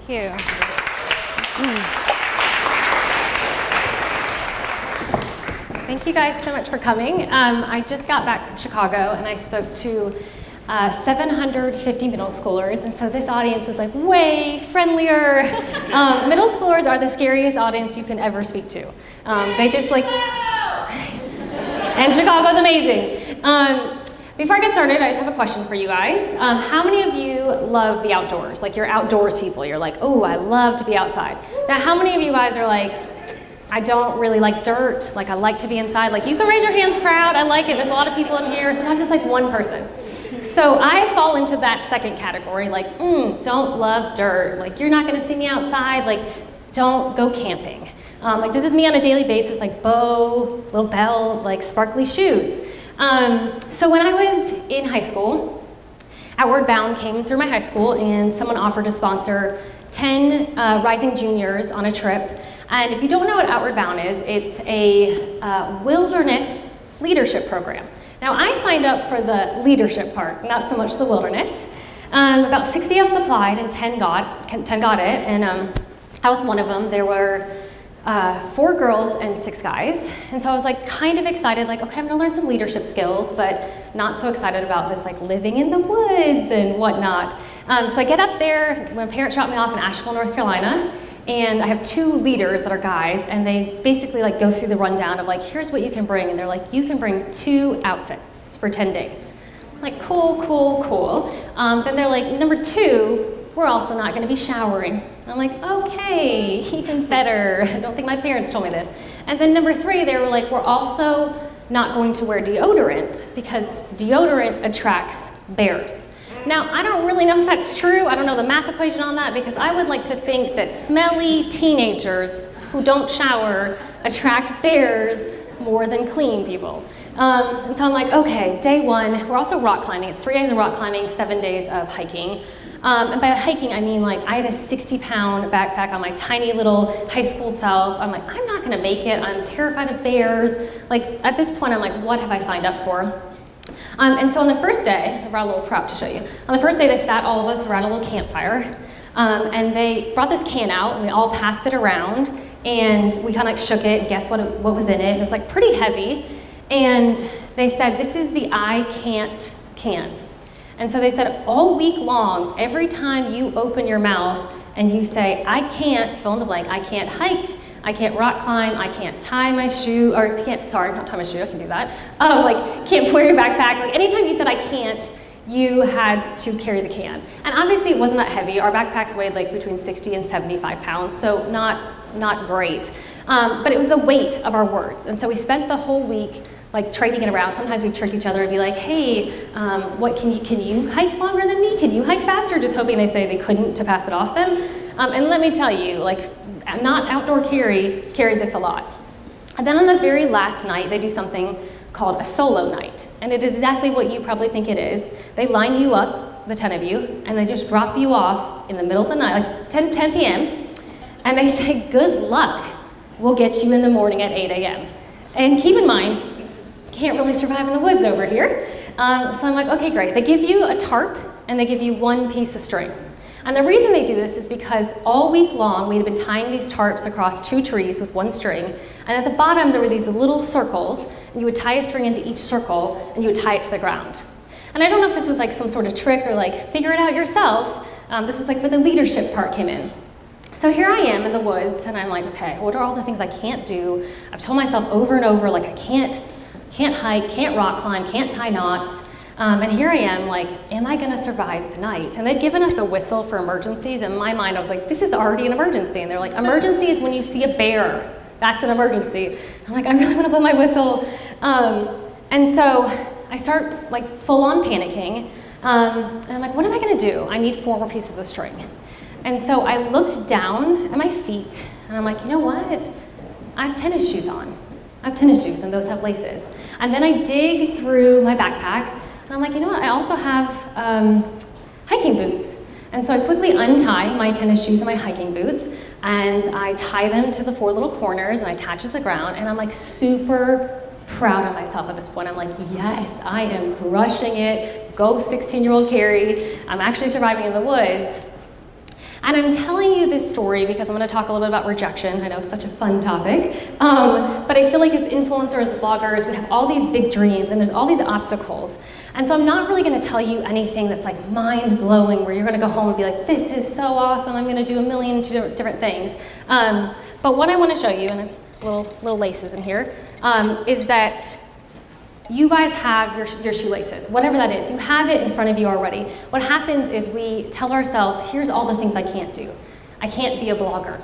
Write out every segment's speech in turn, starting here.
you. Thank you guys so much for coming. I just got back from Chicago and I spoke to 750 middle schoolers, and so this audience is like way friendlier. Middle schoolers are the scariest audience you can ever speak to. They just like, and Chicago's amazing. Before I get started, I just have a question for you guys. How many of you love the outdoors? Like, you're outdoors people. You're like, oh, I love to be outside. Now, how many of you guys are like, I don't really like dirt. Like, I like to be inside. Like, you can raise your hands proud. I like it. There's a lot of people in here. Sometimes it's like one person. So I fall into that second category. Like, don't love dirt. Like, you're not going to see me outside. Like, don't go camping. Like, this is me on a daily basis. Like, bow, little belt, like sparkly shoes. So when I was in high school, Outward Bound came through my high school and someone offered to sponsor 10 rising juniors on a trip. And if you don't know what Outward Bound is, it's a wilderness leadership program. Now, I signed up for the leadership part, not so much the wilderness. About 60 of us applied and 10 got it, and I was one of them. There were 4 girls and 6 guys, and so I was like kind of excited, like, okay, I'm gonna learn some leadership skills, but not so excited about this like living in the woods and whatnot. So I get up there, my parents dropped me off in Asheville, North Carolina, and I have 2 leaders that are guys, and they basically like go through the rundown of like, here's what you can bring, and they're like, you can bring 2 outfits for 10 days. I'm like, cool, cool, cool. Then they're like, number 2, we're also not gonna be showering. And I'm like, okay, even better. I don't think my parents told me this. And then number 3, they were like, we're also not going to wear deodorant because deodorant attracts bears. Now, I don't really know if that's true. I don't know the math equation on that, because I would like to think that smelly teenagers who don't shower attract bears more than clean people. And so I'm like, okay, day 1, we're also rock climbing. It's 3 days of rock climbing, 7 days of hiking. And by hiking, I mean like I had a 60-pound backpack on my tiny little high school self. I'm like, I'm not gonna make it. I'm terrified of bears. Like, at this point, I'm like, what have I signed up for? And so on the first day, I brought a little prop to show you. On the first day, they sat all of us around a little campfire. And they brought this can out, and we all passed it around, and we kind of like shook it and guessed what was in it. And it was like pretty heavy. And they said, this is the I can't can. And so they said all week long, every time you open your mouth and you say, I can't, fill in the blank, I can't hike, I can't rock climb, I can't tie my shoe, or can't, sorry, not tie my shoe, I can do that. Like, can't wear your backpack. Like, anytime you said I can't, you had to carry the can. And obviously it wasn't that heavy. Our backpacks weighed like between 60 and 75 pounds, so not great. But it was the weight of our words. And so we spent the whole week like trading it around. Sometimes we'd trick each other and be like, hey, what can you hike longer than me? Can you hike faster? Just hoping they say they couldn't to pass it off them. And let me tell you, like, not outdoor carried this a lot. And then on the very last night, they do something called a solo night. And it is exactly what you probably think it is. They line you up, the 10 of you, and they just drop you off in the middle of the night, like 10 p.m., and they say, good luck. We'll get you in the morning at 8 a.m. And keep in mind, can't really survive in the woods over here. So I'm like, okay, great. They give you a tarp and they give you 1 piece of string. And the reason they do this is because all week long we had been tying these tarps across 2 trees with 1 string, and at the bottom there were these little circles, and you would tie a string into each circle and you would tie it to the ground. And I don't know if this was like some sort of trick or like figure it out yourself. This was like where the leadership part came in. So here I am in the woods and I'm like, okay, what are all the things I can't do? I've told myself over and over, like, I can't hike, can't rock climb, can't tie knots. And here I am, like, am I gonna survive the night? And they'd given us a whistle for emergencies. In my mind, I was like, this is already an emergency. And they're like, emergency is when you see a bear. That's an emergency. I'm like, I really wanna blow my whistle. And so I start like full on panicking. And I'm like, what am I gonna do? I need 4 more pieces of string. And so I look down at my feet and I'm like, you know what? I have tennis shoes on. I have tennis shoes and those have laces. And then I dig through my backpack and I'm like, you know what? I also have hiking boots. And so I quickly untie my tennis shoes and my hiking boots and I tie them to the 4 little corners and I attach it to the ground, and I'm like super proud of myself at this point. I'm like, yes, I am crushing it. Go 16-year-old Carrie. I'm actually surviving in the woods. And I'm telling you this story because I'm going to talk a little bit about rejection. I know it's such a fun topic. But I feel like as influencers, as bloggers, we have all these big dreams and there's all these obstacles. And so I'm not really going to tell you anything that's like mind-blowing where you're going to go home and be like, this is so awesome, I'm going to do a million different things. But what I want to show you, and little laces in here, is that you guys have your shoelaces, whatever that is. You have it in front of you already. What happens is we tell ourselves, here's all the things I can't do. I can't be a blogger.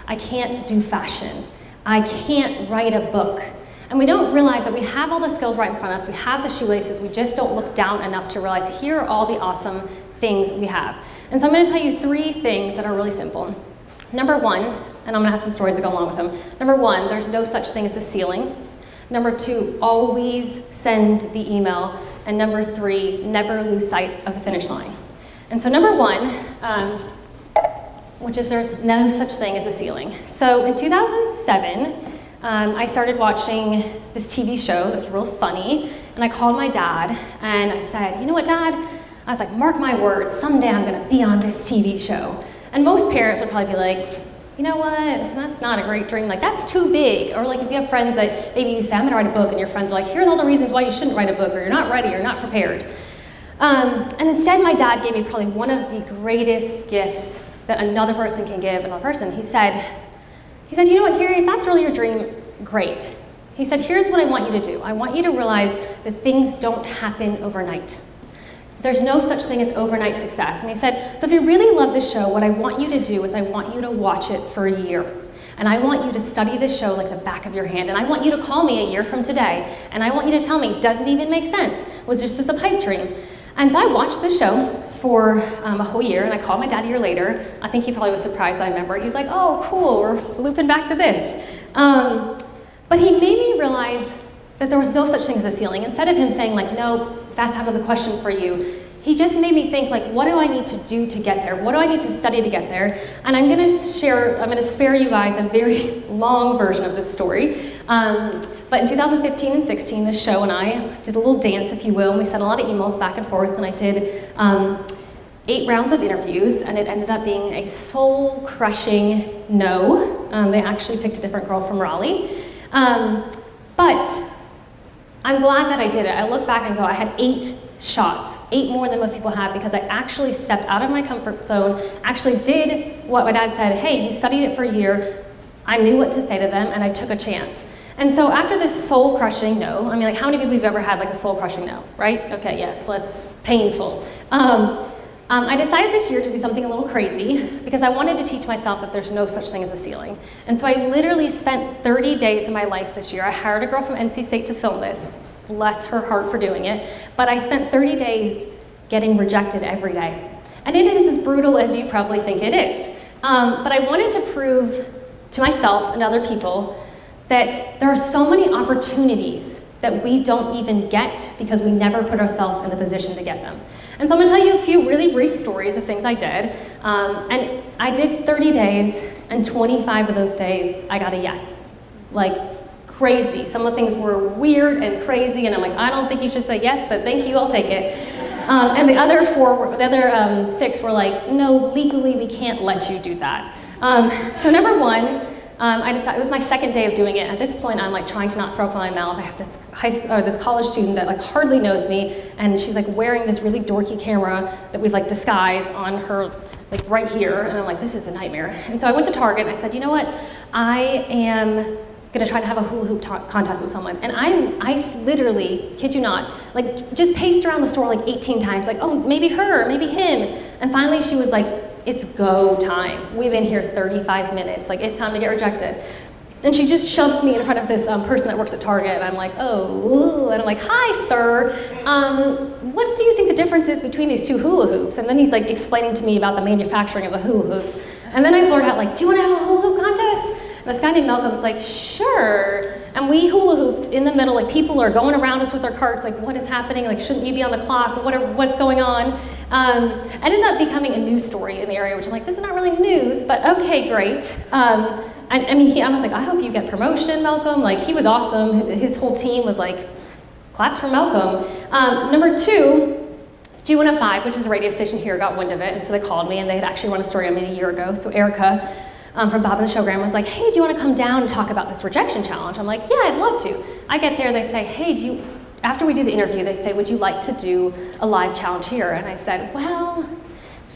I can't do fashion. I can't write a book. And we don't realize that we have all the skills right in front of us. We have the shoelaces. We just don't look down enough to realize here are all the awesome things we have. And so I'm going to tell you 3 things that are really simple. Number 1, and I'm going to have some stories that go along with them. Number 1, there's no such thing as a ceiling. Number 2, always send the email. And number 3, never lose sight of the finish line. And so number 1, which is there's no such thing as a ceiling. So in 2007, I started watching this TV show that was real funny, and I called my dad, and I said, you know what, Dad? I was like, mark my words, someday I'm gonna be on this TV show. And most parents would probably be like, you know what, that's not a great dream, like that's too big. Or like if you have friends that maybe you say, I'm gonna write a book, and your friends are like, here's all the reasons why you shouldn't write a book, or you're not ready, or not prepared. And instead my dad gave me probably one of the greatest gifts that another person can give another person. He said, you know what, Carrie, if that's really your dream, great. He said, here's what I want you to do. I want you to realize that things don't happen overnight. There's no such thing as overnight success. And he said, so if you really love this show, what I want you to do is I want you to watch it for a year. And I want you to study this show like the back of your hand. And I want you to call me a year from today. And I want you to tell me, does it even make sense? Was this just a pipe dream? And so I watched the show for a whole year, and I called my dad a year later. I think he probably was surprised that I remembered. He's like, oh, cool, we're looping back to this. But he made me realize that there was no such thing as a ceiling. Instead of him saying like, no, that's out of the question for you, he just made me think like, what do I need to do to get there? What do I need to study to get there? And I'm gonna spare you guys a very long version of this story. But in 2015 and 16, the show and I did a little dance, if you will, and we sent a lot of emails back and forth, and I did 8 rounds of interviews, and it ended up being a soul-crushing no. They actually picked a different girl from Raleigh. But I'm glad that I did it. I look back and go, I had 8 shots, 8 more than most people have, because I actually stepped out of my comfort zone, actually did what my dad said, hey, you studied it for a year, I knew what to say to them, and I took a chance. And so after this soul-crushing no, I mean, like how many people have ever had like a soul-crushing no, right? Okay, yes, painful. I decided this year to do something a little crazy because I wanted to teach myself that there's no such thing as a ceiling. And so I literally spent 30 days of my life this year. I hired a girl from NC State to film this, bless her heart for doing it, but I spent 30 days getting rejected every day. And it is as brutal as you probably think it is. But I wanted to prove to myself and other people that there are so many opportunities that we don't even get because we never put ourselves in the position to get them. And so I'm gonna tell you a few really brief stories of things I did. And I did 30 days, and 25 of those days I got a yes. Like crazy. Some of the things were weird and crazy, and I'm like, I don't think you should say yes, but thank you, I'll take it. And the other 6 were like, no, legally we can't let you do that. So number 1, I decided, it was my second day of doing it. At this point, I'm like trying to not throw up in my mouth. I have this college student that like hardly knows me, and she's like wearing this really dorky camera that we've like disguised on her like right here, and I'm like, this is a nightmare. And so I went to Target and I said, you know what? I am gonna try to have a hula hoop contest with someone. And I literally, kid you not, like just paced around the store like 18 times, like, oh, maybe her, maybe him. And finally she was like, it's go time. We've been here 35 minutes. Like, it's time to get rejected. And she just shoves me in front of this person that works at Target, and I'm like, oh, and I'm like, hi, sir. What do you think the difference is between these 2 hula hoops? And then he's like explaining to me about the manufacturing of the hula hoops. And then I blurt out like, do you want to have a hula hoop contest? And this guy named Malcolm's like, sure. And we hula hooped in the middle, like people are going around us with their carts, like what is happening? Like, shouldn't you be on the clock? What's going on? Ended up becoming a news story in the area, which I'm like, this is not really news, but okay, great. I was like, I hope you get promotion, Malcolm. Like, he was awesome. His whole team was like, claps for Malcolm. Number 2, G105, which is a radio station here, got wind of it, and so they called me, and they had actually run a story on me a year ago. So Erica from Bob and the Showgram was like, hey, do you want to come down and talk about this rejection challenge? I'm like, yeah, I'd love to. I get there, they say, hey, after we do the interview, they say, would you like to do a live challenge here? And I said, well,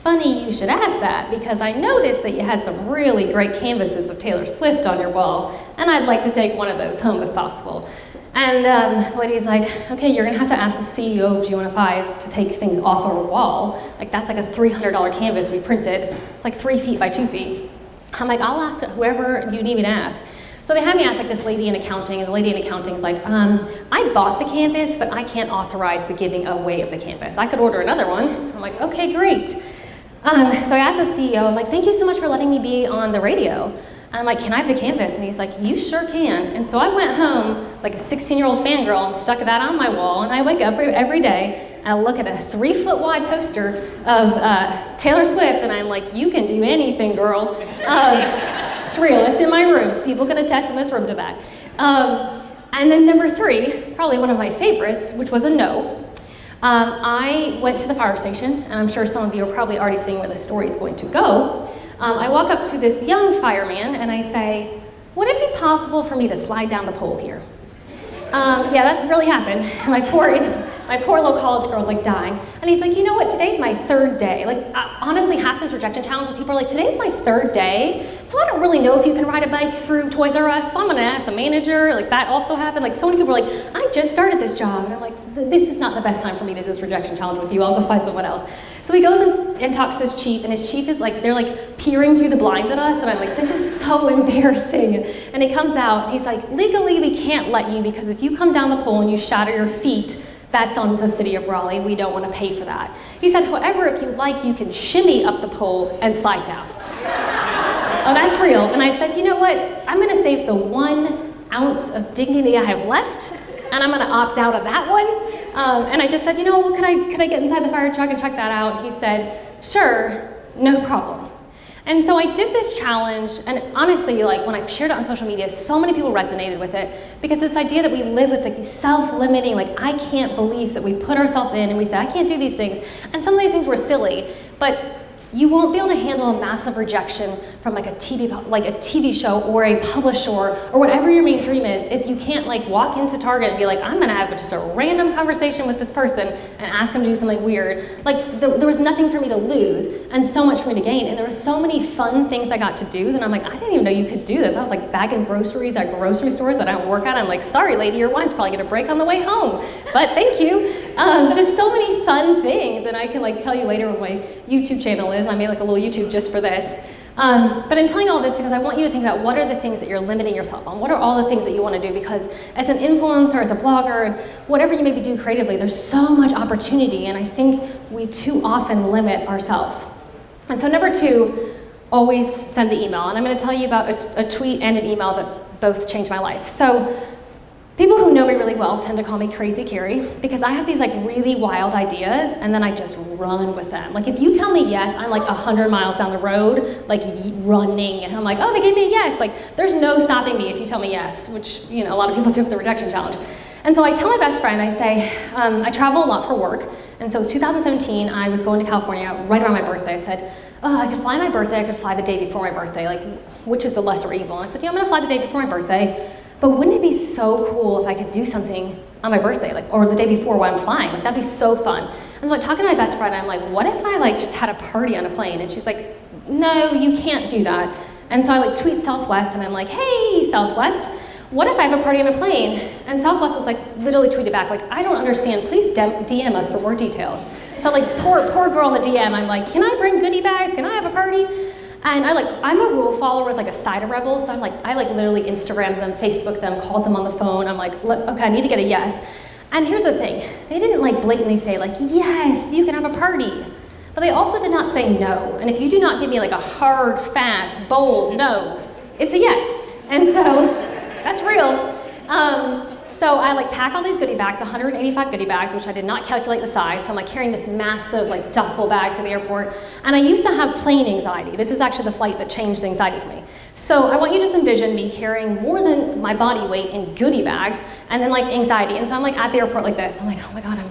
funny you should ask that, because I noticed that you had some really great canvases of Taylor Swift on your wall, and I'd like to take one of those home if possible. And the lady's like, okay, you're gonna have to ask the CEO of G105 to take things off our wall. Like, that's like a $300 canvas we printed. It's like 3 feet by 2 feet. I'm like, I'll ask whoever you need me to ask. So they had me ask like this lady in accounting, and the lady in accounting is like, I bought the canvas, but I can't authorize the giving away of the canvas. I could order another one. I'm like, okay, great. So I asked the CEO, I'm like, thank you so much for letting me be on the radio. And I'm like, can I have the canvas? And he's like, you sure can. And so I went home like a 16-year-old fangirl and stuck that on my wall, and I wake up every day and I look at a 3-foot wide poster of Taylor Swift, and I'm like, you can do anything, girl. It's real, it's in my room. People can attest in this room to that. And then number 3, probably one of my favorites, which was a no. I went to the fire station, and I'm sure some of you are probably already seeing where the story is going to go. I walk up to this young fireman and I say, would it be possible for me to slide down the pole here? Yeah, that really happened. My poor little college girl's like dying. And he's like, you know what, today's my 3rd day. Like, honestly, half this rejection challenge, people are like, today's my 3rd day, so I don't really know if you can ride a bike through Toys R Us, so I'm gonna ask a manager. Like, that also happened. Like, so many people are like, I just started this job. And I'm like, this is not the best time for me to do this rejection challenge with you. I'll go find someone else. So he goes and talks to his chief, and his chief is like, they're like peering through the blinds at us, and I'm like, this is so embarrassing. And he comes out, and he's like, legally we can't let you, because if you come down the pole and you shatter your feet, that's on the city of Raleigh. We don't want to pay for that. He said, however, if you like, you can shimmy up the pole and slide down. Oh, that's real. And I said, you know what? I'm going to save the 1 ounce of dignity I have left, and I'm going to opt out of that one. And I just said, you know, well, could I get inside the fire truck and check that out? He said, sure, no problem. And so I did this challenge, and honestly, like, when I shared it on social media, so many people resonated with it, because this idea that we live with, like, these self-limiting, like, I can't beliefs that we put ourselves in, and we say, I can't do these things, and some of these things were silly, but you won't be able to handle a massive rejection from like a TV show or a publisher or whatever your main dream is if you can't like walk into Target and be like, I'm gonna have just a random conversation with this person and ask them to do something weird. Like there was nothing for me to lose and so much for me to gain, and there were so many fun things I got to do that I'm like, I didn't even know you could do this. I was like bagging groceries at grocery stores that I don't work at. I'm like, sorry lady, your wine's probably gonna break on the way home, but thank you. Just so many fun things, and I can like tell you later what my YouTube channel is. I made like a little YouTube just for this. But I'm telling all this because I want you to think about what are the things that you're limiting yourself on. What are all the things that you want to do? Because as an influencer, as a blogger, whatever you maybe do creatively, there's so much opportunity, and I think we too often limit ourselves. And so number 2, always send the email. And I'm going to tell you about a tweet and an email that both changed my life. So people who know me really well tend to call me Crazy Carrie because I have these like really wild ideas and then I just run with them. Like if you tell me yes, I'm like 100 miles down the road, like running. And I'm like, oh, they gave me a yes. Like there's no stopping me if you tell me yes, which, you know, a lot of people do with the rejection challenge. And so I tell my best friend, I say, I travel a lot for work. And so it was 2017, I was going to California right around my birthday. I said, oh, I could fly my birthday, I could fly the day before my birthday. Like, which is the lesser evil? And I said, yeah, I'm gonna fly the day before my birthday. But wouldn't it be so cool if I could do something on my birthday, like, or the day before while I'm flying? Like, that'd be so fun. And so I'm talking to my best friend, and I'm like, what if I like just had a party on a plane? And she's like, no, you can't do that. And so I like tweet Southwest, and I'm like, hey, Southwest, what if I have a party on a plane? And Southwest was like, literally tweeted back, like, I don't understand, please DM us for more details. So like, poor girl in the DM, I'm like, can I bring goodie bags? Can I have a party? And I'm a rule follower with like a side of rebels, so I literally Instagrammed them, Facebook them, called them on the phone. I'm like, okay, I need to get a yes. And here's the thing, they didn't like blatantly say like, yes, you can have a party. But they also did not say no. And if you do not give me like a hard, fast, bold no, it's a yes. And so that's real. So I like pack all these goodie bags, 185 goodie bags, which I did not calculate the size. So I'm like carrying this massive like duffel bag to the airport. And I used to have plane anxiety. This is actually the flight that changed the anxiety for me. So I want you to just envision me carrying more than my body weight in goodie bags and then like anxiety. And so I'm like at the airport like this. I'm like, oh my God,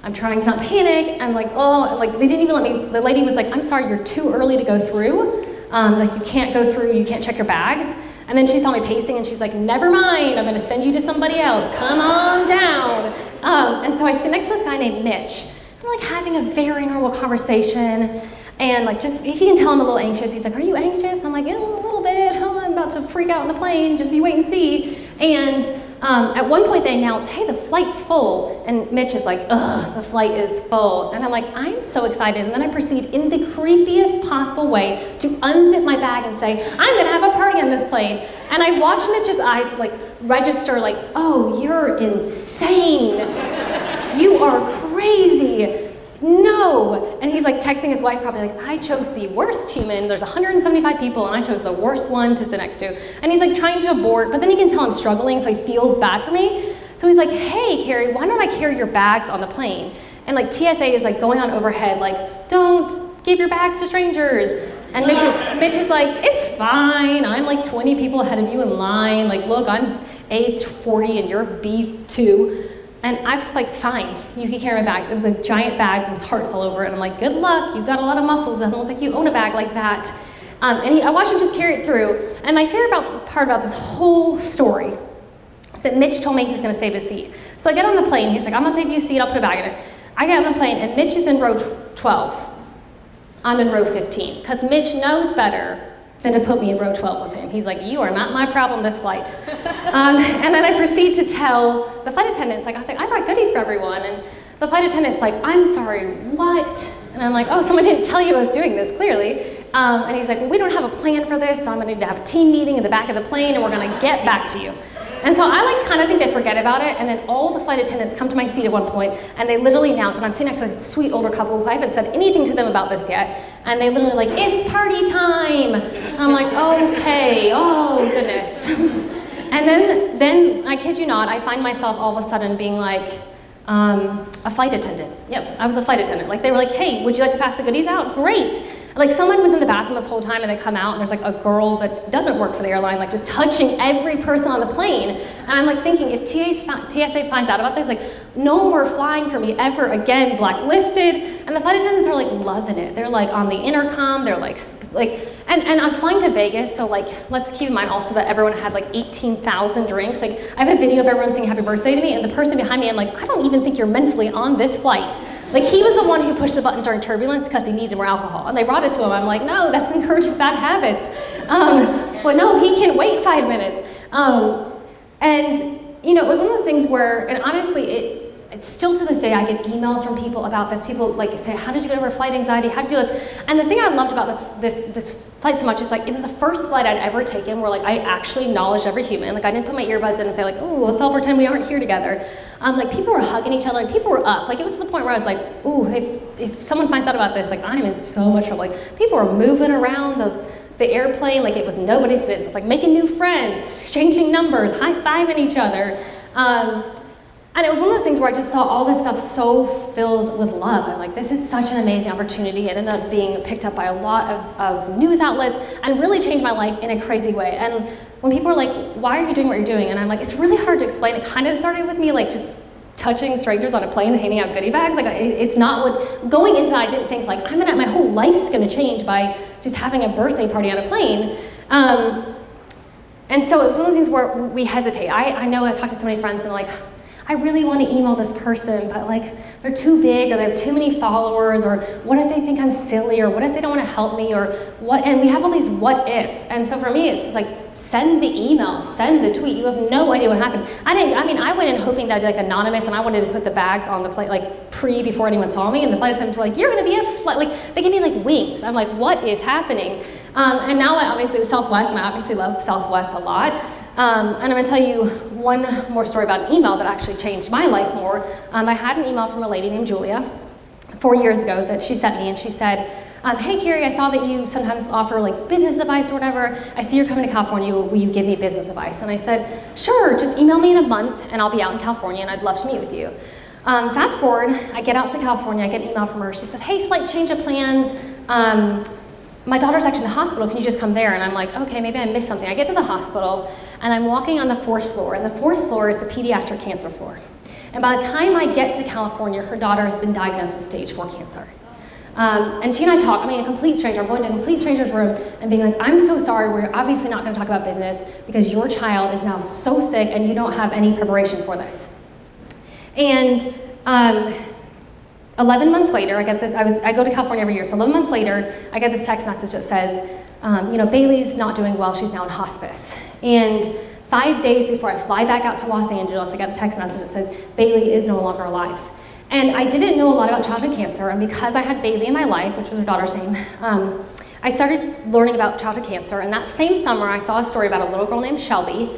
I'm trying to not panic. I'm like, oh, like they didn't even let me, the lady was like, I'm sorry, you're too early to go through. Like you can't go through, you can't check your bags. And then she saw me pacing and she's like, never mind, I'm gonna send you to somebody else, come on down. And so I sit next to this guy named Mitch. We're like having a very normal conversation. And like just, you can tell I'm a little anxious. He's like, are you anxious? I'm like, yeah, a little bit. Oh, I'm about to freak out on the plane, just you wait and see. And at one point they announce, hey, the flight's full. And Mitch is like, ugh, the flight is full. And I'm like, I'm so excited. And then I proceed in the creepiest possible way to unzip my bag and say, I'm gonna have a party on this plane. And I watch Mitch's eyes like register like, oh, you're insane. You are crazy. No. And he's like texting his wife probably like, I chose the worst human. There's 175 people and I chose the worst one to sit next to. And he's like trying to abort, but then you can tell I'm struggling, so he feels bad for me. So he's like, hey, Carrie, why don't I carry your bags on the plane? And like TSA is like going on overhead, like, don't give your bags to strangers. And Mitch is like, it's fine. I'm like 20 people ahead of you in line. Like, look, I'm A40 and you're B2. And I was like, fine, you can carry my bags. It was a giant bag with hearts all over it. And I'm like, good luck, you've got a lot of muscles. It doesn't look like you own a bag like that. I watched him just carry it through. And my favorite part about this whole story is that Mitch told me he was gonna save his seat. So I get on the plane, he's like, I'm gonna save you a seat, I'll put a bag in it. I get on the plane and Mitch is in row 12. I'm in row 15, because Mitch knows better than to put me in row 12 with him. He's like, you are not my problem this flight. And then I proceed to tell the flight attendants, like, I was like, I brought goodies for everyone. And the flight attendant's like, I'm sorry, what? And I'm like, oh, someone didn't tell you I was doing this, clearly. And he's like, well, we don't have a plan for this, so I'm gonna need to have a team meeting in the back of the plane and we're gonna get back to you. And so I like kind of think they forget about it, and then all the flight attendants come to my seat at one point, and they literally announce, and I'm sitting next to this sweet older couple who I haven't said anything to them about this yet, and they literally like, it's party time. And I'm like, okay, oh goodness. And then I kid you not, I find myself all of a sudden being like, a flight attendant. Yep, I was a flight attendant. Like they were like, hey, would you like to pass the goodies out? Great. Like someone was in the bathroom this whole time and they come out and there's like a girl that doesn't work for the airline, like just touching every person on the plane. And I'm like thinking, if TSA finds out about this, like no more flying for me ever again, blacklisted. And the flight attendants are like loving it. They're like on the intercom, they're like, and I was flying to Vegas, so like, let's keep in mind also that everyone had like 18,000 drinks. Like I have a video of everyone saying happy birthday to me and the person behind me, I'm like, I don't even think you're mentally on this flight. Like he was the one who pushed the button during turbulence because he needed more alcohol. And they brought it to him. I'm like, no, that's encouraging bad habits. But no, he can wait 5 minutes. And you know, it was one of those things where, and honestly, it's still to this day, I get emails from people about this. People like say, how did you get over flight anxiety? How did you do this? And the thing I loved about this flight so much is like, it was the first flight I'd ever taken where like I actually acknowledged every human. Like I didn't put my earbuds in and say like, ooh, let's all pretend we aren't here together. Like people were hugging each other, and people were up. Like it was to the point where I was like, ooh, if someone finds out about this, like I'm in so much trouble. Like people were moving around the airplane like it was nobody's business, like making new friends, exchanging numbers, high-fiving each other. And it was one of those things where I just saw all this stuff so filled with love. I'm like, this is such an amazing opportunity. It ended up being picked up by a lot of news outlets and really changed my life in a crazy way. And when people are like, why are you doing what you're doing? And I'm like, it's really hard to explain. It kind of started with me like just touching strangers on a plane and handing out goodie bags. Like it's not what, going into that I didn't think like, my whole life's gonna change by just having a birthday party on a plane. And so it's one of those things where we hesitate. I know I've talked to so many friends and like, I really want to email this person, but like they're too big or they have too many followers, or what if they think I'm silly, or what if they don't want to help me, or what, and we have all these what ifs. And so for me, it's like, send the email, send the tweet. You have no idea what happened. I went in hoping that I'd be like anonymous and I wanted to put the bags on the plane, like before anyone saw me, and the flight attendants were like, you're gonna be a flight, like they gave me like wings. I'm like, what is happening? And now I obviously with Southwest, and I obviously love Southwest a lot. And I'm gonna tell you one more story about an email that actually changed my life more. I had an email from a lady named Julia 4 years ago that she sent me, and she said, hey Carrie, I saw that you sometimes offer like business advice or whatever. I see you're coming to California, will you give me business advice? And I said, sure, just email me in a month and I'll be out in California and I'd love to meet with you. Fast forward, I get out to California, I get an email from her. She said, hey, slight change of plans. My daughter's actually in the hospital, can you just come there? And I'm like, okay, maybe I missed something. I get to the hospital and I'm walking on the 4th floor, and the 4th floor is the pediatric cancer floor. And by the time I get to California, her daughter has been diagnosed with stage 4 cancer. And she and I talk, a complete stranger, I'm going to a complete stranger's room and being like, I'm so sorry, we're obviously not gonna talk about business because your child is now so sick and you don't have any preparation for this. And 11 months later, I get this, I go to California every year, so 11 months later, I get this text message that says, Bailey's not doing well, she's now in hospice. And 5 days before I fly back out to Los Angeles, I got a text message that says, Bailey is no longer alive. And I didn't know a lot about childhood cancer, and because I had Bailey in my life, which was her daughter's name, I started learning about childhood cancer, and that same summer I saw a story about a little girl named Shelby,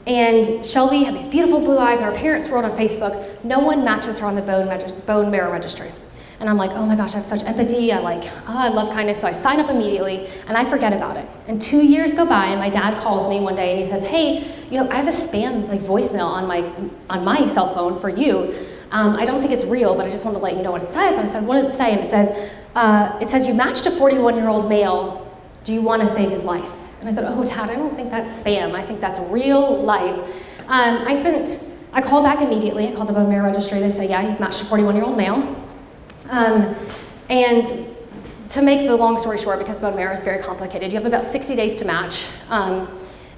and Shelby had these beautiful blue eyes, and her parents wrote on Facebook, no one matches her on the bone marrow registry. And I'm like, oh my gosh, I have such empathy, I love kindness, so I sign up immediately, and I forget about it. And 2 years go by, and my dad calls me one day, and he says, hey, I have a spam voicemail on my cell phone for you. I don't think it's real, but I just wanted to let you know what it says. And I said, what did it say? And it says you matched a 41-year-old male. Do you want to save his life? And I said, oh, Dad, I don't think that's spam. I think that's real life. I called back immediately. I called the bone marrow registry. They said, yeah, you've matched a 41-year-old male. And to make the long story short, because bone marrow is very complicated, you have about 60 days to match.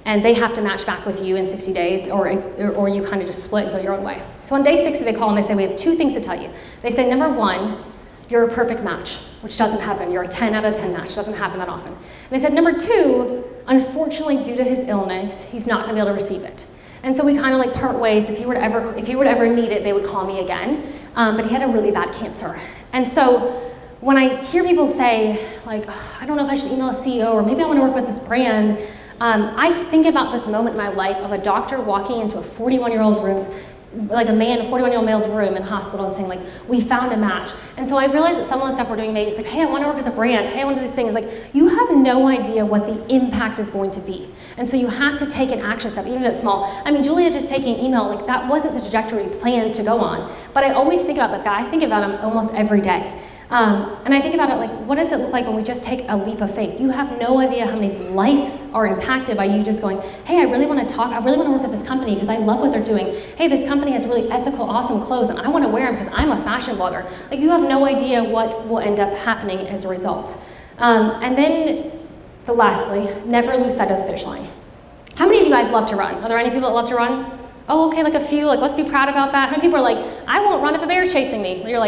And they have to match back with you in 60 days, or you kind of just split and go your own way. So on day 60, they call and they say, we have 2 things to tell you. They say, number 1, you're a perfect match, which doesn't happen. You're a 10 out of 10 match, doesn't happen that often. And they said, number 2, unfortunately, due to his illness, he's not gonna be able to receive it. And so we kind of part ways. If he would ever need it, they would call me again. But he had a really bad cancer. And so when I hear people say, I don't know if I should email a CEO, or maybe I wanna work with this brand, I think about this moment in my life of a doctor walking into a 41-year-old room, a 41-year-old male's room in a hospital and saying, we found a match. And so I realized that some of the stuff we're doing, maybe it's hey, I want to work with a brand, hey, I want to do these things. You have no idea what the impact is going to be. And so you have to take an action step, even if it's small. Julia just taking an email, that wasn't the trajectory we planned to go on. But I always think about this guy. I think about him almost every day. And I think about it what does it look like when we just take a leap of faith? You have no idea how many lives are impacted by you just going, hey, I really want to work with this company because I love what they're doing. Hey, this company has really ethical, awesome clothes and I want to wear them because I'm a fashion blogger. You have no idea what will end up happening as a result. And then, lastly, never lose sight of the finish line. How many of you guys love to run? Are there any people that love to run? Oh, okay, a few, let's be proud about that. How many people are I won't run if a bear's chasing me? You're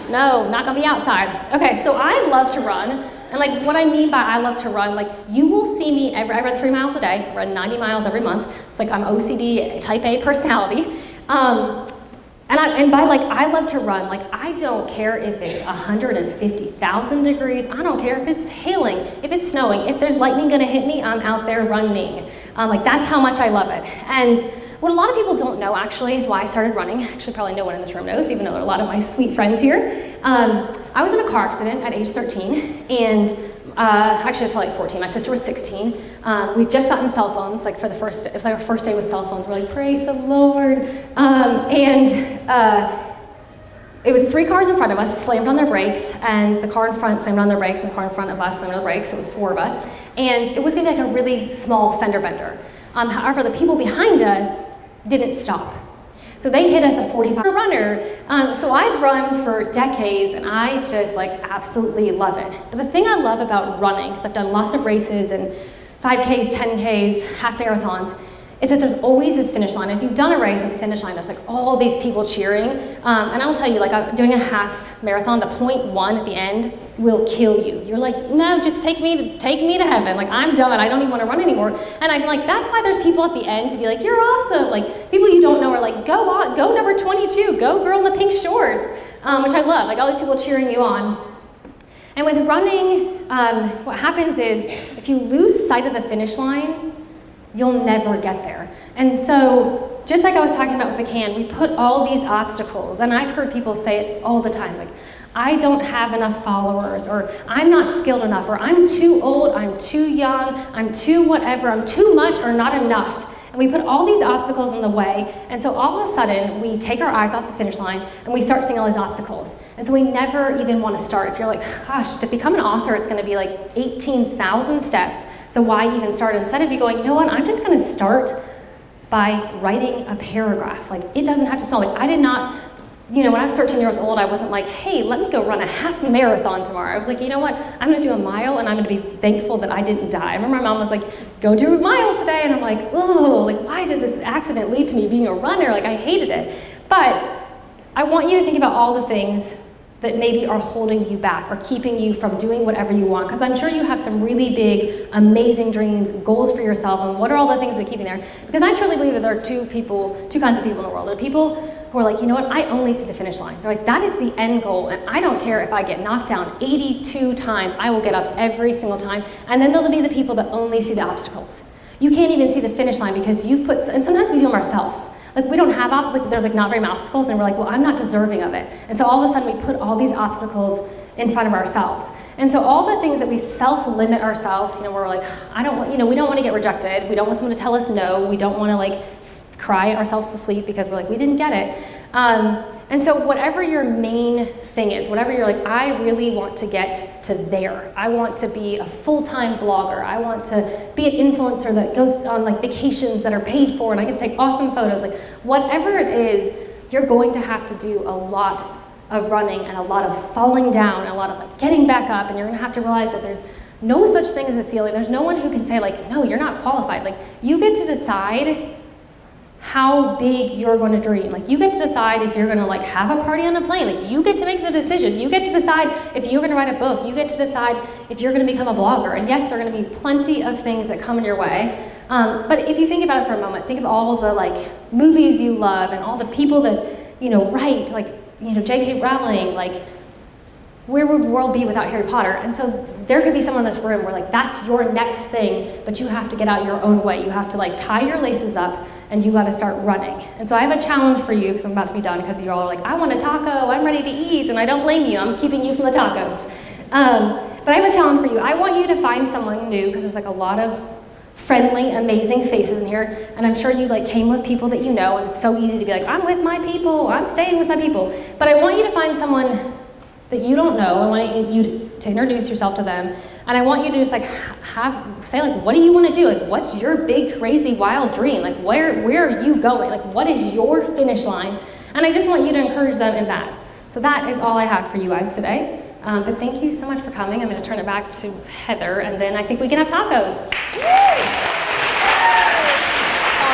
no, not gonna be outside. Okay, so I love to run, and what I mean by I love to run, you will see me, I run 3 miles a day, I run 90 miles every month. It's I'm OCD, type A personality. And by I love to run, I don't care if it's 150,000 degrees, I don't care if it's hailing, if it's snowing, if there's lightning gonna hit me, I'm out there running. That's how much I love it. And what a lot of people don't know actually is why I started running. Actually, probably no one in this room knows, even though there are a lot of my sweet friends here. I was in a car accident at age 13, and actually probably 14, my sister was 16. We'd just gotten cell phones, for the first, it was our first day with cell phones. We're praise the Lord. It was 3 cars in front of us slammed on their brakes, and the car in front slammed on their brakes, and the car in front of us slammed on the brakes, so it was 4 of us. And it was gonna be a really small fender bender. However, the people behind us didn't stop. So they hit us at 45. I'm a runner, so I've run for decades, and I just absolutely love it. But the thing I love about running, because I've done lots of races and 5Ks, 10Ks, half marathons, is that there's always this finish line. If you've done a race at the finish line, there's all these people cheering. And I'll tell you, I'm doing a half marathon, the 0.1 at the end will kill you. You're no, just take me to heaven. I'm done, I don't even want to run anymore. And I'm that's why there's people at the end to be you're awesome. People you don't know are go on, go number 22, go girl in the pink shorts, which I love, all these people cheering you on. And with running, what happens is if you lose sight of the finish line, you'll never get there. And so, just like I was talking about with the can, we put all these obstacles, and I've heard people say it all the time, I don't have enough followers, or I'm not skilled enough, or I'm too old, I'm too young, I'm too whatever, I'm too much or not enough. And we put all these obstacles in the way, and so all of a sudden, we take our eyes off the finish line, and we start seeing all these obstacles. And so we never even want to start. If you're gosh, to become an author, it's gonna be 18,000 steps, so why even start? Instead of you going, you know what, I'm just gonna start by writing a paragraph. Like, it doesn't have to smell like, I did not, you know, when I was 13 years old, I wasn't like, hey, let me go run a half marathon tomorrow. I was like, you know what, I'm gonna do a mile and I'm gonna be thankful that I didn't die. I remember my mom was like, go do a mile today. And I'm like, oh, like, why did this accident lead to me being a runner? Like, I hated it. But I want you to think about all the things that maybe are holding you back or keeping you from doing whatever you want. Because I'm sure you have some really big, amazing dreams, goals for yourself, and what are all the things that keep you there? Because I truly believe that there are two kinds of people in the world. There are people who are like, you know what, I only see the finish line. They're like, that is the end goal, and I don't care if I get knocked down 82 times, I will get up every single time. And then there'll be the people that only see the obstacles. You can't even see the finish line because you've put, and sometimes we do them ourselves. Like, we don't have, like, there's like not very many obstacles, and we're like, well, I'm not deserving of it. And so all of a sudden we put all these obstacles in front of ourselves. And so all the things that we self-limit ourselves, you know, we're like, I don't want, you know, we don't want to get rejected. We don't want someone to tell us no. We don't want to like cry ourselves to sleep because we're like, we didn't get it. And so whatever your main thing is, whatever you're like, I really want to get to there. I want to be a full-time blogger. I want to be an influencer that goes on like vacations that are paid for and I get to take awesome photos. Like, whatever it is, you're going to have to do a lot of running and a lot of falling down and a lot of like getting back up, and you're gonna have to realize that there's no such thing as a ceiling. There's no one who can say like, no, you're not qualified. Like, you get to decide how big you're going to dream. Like, you get to decide if you're going to like have a party on a plane. Like, you get to make the decision. You get to decide if you're going to write a book. You get to decide if you're going to become a blogger. And yes, there are going to be plenty of things that come in your way. But if you think about it for a moment, think of all the like movies you love and all the people that, you know, write, like, you know, J.K. Rowling, like, where would the world be without Harry Potter? And so there could be someone in this room where like that's your next thing, but you have to get out your own way. You have to like tie your laces up and you gotta start running. And so I have a challenge for you, because I'm about to be done, because you all are like, I want a taco, I'm ready to eat, and I don't blame you, I'm keeping you from the tacos. But I have a challenge for you. I want you to find someone new, because there's like a lot of friendly, amazing faces in here, and I'm sure you like came with people that you know, and it's so easy to be like, I'm with my people, I'm staying with my people. But I want you to find someone that you don't know. I want you to introduce yourself to them, and I want you to just like say like, what do you want to do? Like, what's your big, crazy, wild dream? Like, where are you going? Like, what is your finish line? And I just want you to encourage them in that. So that is all I have for you guys today. But thank you so much for coming. I'm going to turn it back to Heather, and then I think we can have tacos.